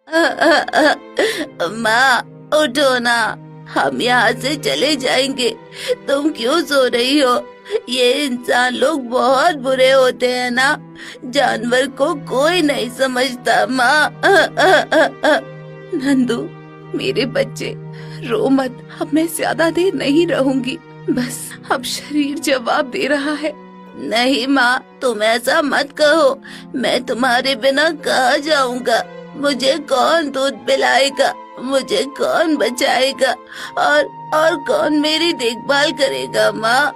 माँ, उठो ना, हम यहाँ से चले जाएंगे। तुम क्यों सो रही हो? ये इंसान लोग बहुत बुरे होते हैं ना, जानवर को कोई नहीं समझता। माँ। नंदू, मेरे बच्चे, रो मत। अब मैं ज्यादा देर नहीं रहूंगी, बस अब शरीर जवाब दे रहा है। नहीं माँ, तुम ऐसा मत कहो। मैं तुम्हारे बिना कहाँ जाऊंगा? मुझे कौन दूध पिलाएगा? मुझे कौन बचाएगा? और कौन मेरी देखभाल करेगा? माँ।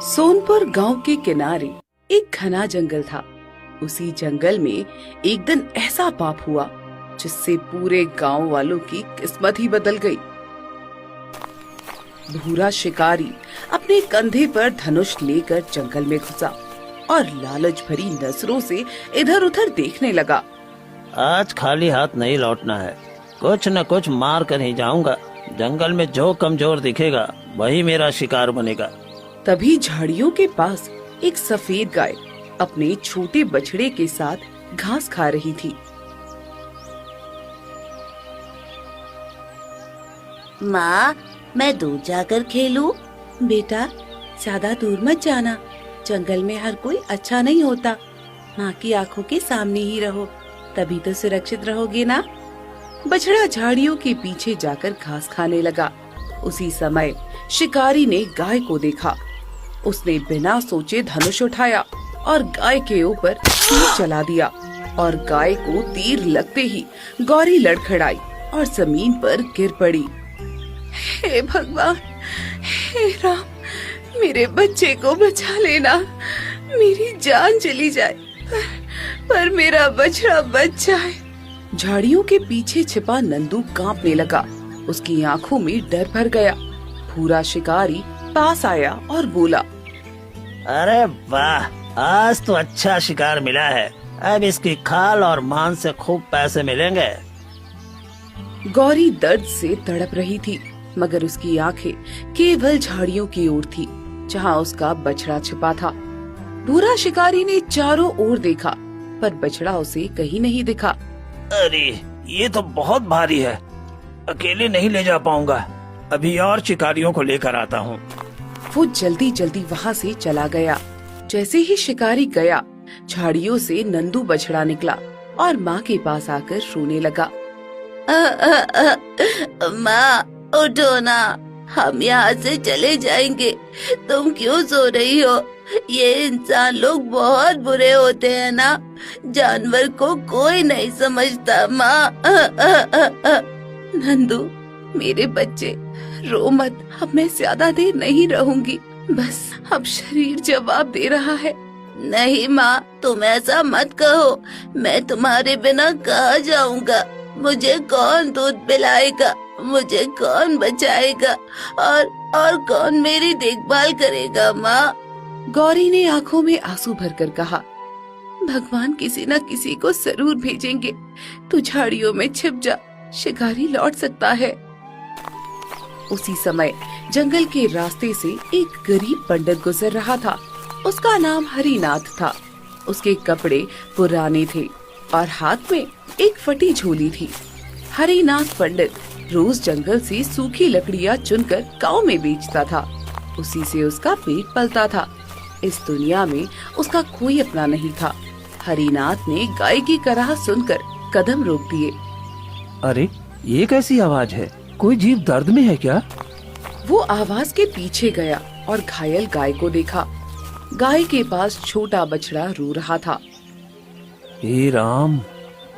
सोनपुर गांव के किनारे एक घना जंगल था। उसी जंगल में एक दिन ऐसा पाप हुआ जिससे पूरे गांव वालों की किस्मत ही बदल गई। भूरा शिकारी अपने कंधे पर धनुष लेकर जंगल में घुसा और लालच भरी नजरों से इधर उधर देखने लगा। आज खाली हाथ नहीं लौटना है, कुछ न कुछ मार कर ही जाऊंगा। जंगल में जो कमजोर दिखेगा वही मेरा शिकार बनेगा। तभी झाड़ियों के पास एक सफेद गाय अपने छोटे बछड़े के साथ घास खा रही थी। माँ, मैं दूर जाकर खेलूं? बेटा, ज्यादा दूर मत जाना, जंगल में हर कोई अच्छा नहीं होता। माँ की आंखों के सामने ही रहो, तभी तो सुरक्षित रहोगे ना। बछड़ा झाड़ियों के पीछे जाकर घास खाने लगा। उसी समय शिकारी ने गाय को देखा। उसने बिना सोचे धनुष उठाया और गाय के ऊपर तीर चला दिया और गाय को तीर लगते ही गौरी लड़खड़ाई और जमीन पर गिर पड़ी। हे भगवान, हे राम, मेरे बच्चे को बचा लेना। मेरी जान चली जाए पर मेरा बछड़ा बच जाए। झाड़ियों के पीछे छिपा नंदू कांपने लगा। उसकी आंखों में डर भर गया। भूरा शिकारी पास आया और बोला, अरे वाह, आज तो अच्छा शिकार मिला है। अब इसकी खाल और मांस से खूब पैसे मिलेंगे। गौरी दर्द से तड़प रही थी, मगर उसकी आंखें केवल झाड़ियों की ओर थी जहां उसका बछड़ा छिपा था। भूरा शिकारी ने चारों ओर देखा पर बछड़ा उसे कहीं नहीं दिखा। अरे, ये तो बहुत भारी है, अकेले नहीं ले जा पाऊंगा। अभी और शिकारियों को लेकर आता हूँ। वो जल्दी जल्दी वहाँ से चला गया। जैसे ही शिकारी गया, झाड़ियों से नंदू बछड़ा निकला और माँ के पास आकर रोने लगा। माँ, उठो ना, हम यहाँ से चले जाएंगे। तुम क्यों सो रही हो? ये इंसान लोग बहुत बुरे होते हैं ना, जानवर को कोई नहीं समझता। माँ। नंदू, मेरे बच्चे, रो मत। अब मैं ज्यादा देर नहीं रहूंगी, बस अब शरीर जवाब दे रहा है। नहीं माँ, तुम ऐसा मत कहो। मैं तुम्हारे बिना कहाँ जाऊंगा? मुझे कौन दूध पिलाएगा? मुझे कौन बचाएगा? और कौन मेरी देखभाल करेगा? माँ। गौरी ने आंखों में आंसू भरकर कहा, भगवान किसी न किसी को जरूर भेजेंगे। तू झाड़ियों में छिप जा, शिकारी लौट सकता है। उसी समय जंगल के रास्ते से एक गरीब पंडित गुजर रहा था। उसका नाम हरिनाथ था। उसके कपड़े पुराने थे और हाथ में एक फटी झोली थी। हरिनाथ पंडित रोज जंगल से सूखी लकड़ियाँ चुनकर गांव में बेचता था। उसी से उसका पेट पलता था। इस दुनिया में उसका कोई अपना नहीं था। हरिनाथ ने गाय की कराह सुनकर कदम रोक दिए। अरे, ये कैसी आवाज है? कोई जीव दर्द में है क्या? वो आवाज के पीछे गया और घायल गाय को देखा। गाय के पास छोटा बछड़ा रो रहा था। हे राम,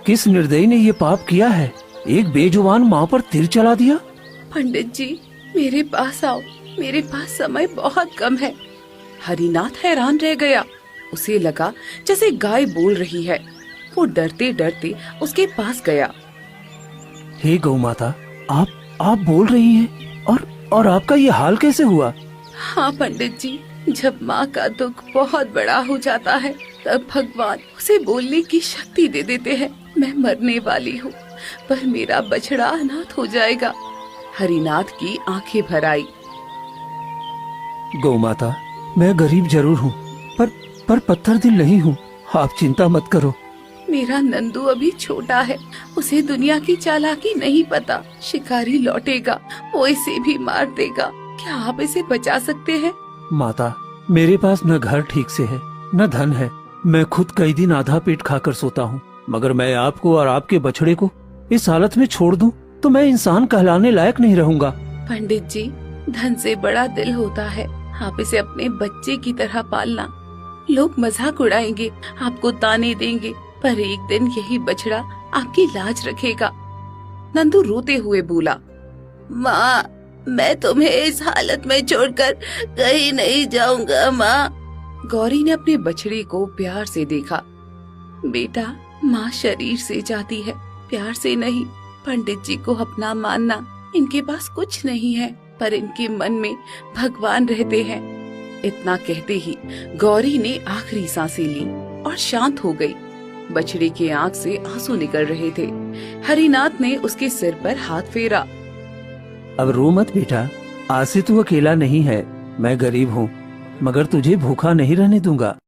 किस निर्दयी ने ये पाप किया है? एक बेजुबान माँ पर तीर चला दिया। पंडित जी, मेरे पास आओ, मेरे पास समय बहुत कम है। हरिनाथ हैरान रह गया। उसे लगा जैसे गाय बोल रही है। वो डरते डरते उसके पास गया। हे गौ माता, आप बोल रही हैं और आपका ये हाल कैसे हुआ? हाँ पंडित जी, जब माँ का दुख बहुत बड़ा हो जाता है तब भगवान उसे बोलने की शक्ति दे देते हैं। मैं मरने वाली हूँ, पर मेरा बछड़ा अनाथ हो जाएगा। हरिनाथ की आंखें भर आई। गौ माता, मैं गरीब जरूर हूँ, पर पत्थर दिल नहीं हूँ। आप चिंता मत करो। मेरा नंदू अभी छोटा है, उसे दुनिया की चालाकी नहीं पता। शिकारी लौटेगा, वो इसे भी मार देगा। क्या आप इसे बचा सकते हैं? माता, मेरे पास न घर ठीक से है न धन है। मैं खुद कई दिन आधा पेट खाकर सोता हूँ, मगर मैं आपको और आपके बछड़े को इस हालत में छोड़ दूं तो मैं इंसान कहलाने लायक नहीं रहूंगा। पंडित जी, धन से बड़ा दिल होता है। आप इसे अपने बच्चे की तरह पालना। लोग मजाक उड़ाएंगे, आपको ताने देंगे, पर एक दिन यही बछड़ा आपकी लाज रखेगा। नंदू रोते हुए बोला, माँ, मैं तुम्हें इस हालत में छोड़कर कहीं नहीं जाऊंगा माँ। गौरी ने अपने बछड़े को प्यार से देखा। बेटा, माँ शरीर से जाती है, प्यार से नहीं। पंडित जी को अपना मानना। इनके पास कुछ नहीं है, पर इनके मन में भगवान रहते हैं। इतना कहते ही गौरी ने आखिरी सांसें ली और शांत हो गई। बछड़े की आंख से आंसू निकल रहे थे। हरिनाथ ने उसके सिर पर हाथ फेरा। अब रो मत बेटा, आज से तू अकेला नहीं है। मैं गरीब हूँ, मगर तुझे भूखा नहीं रहने दूंगा।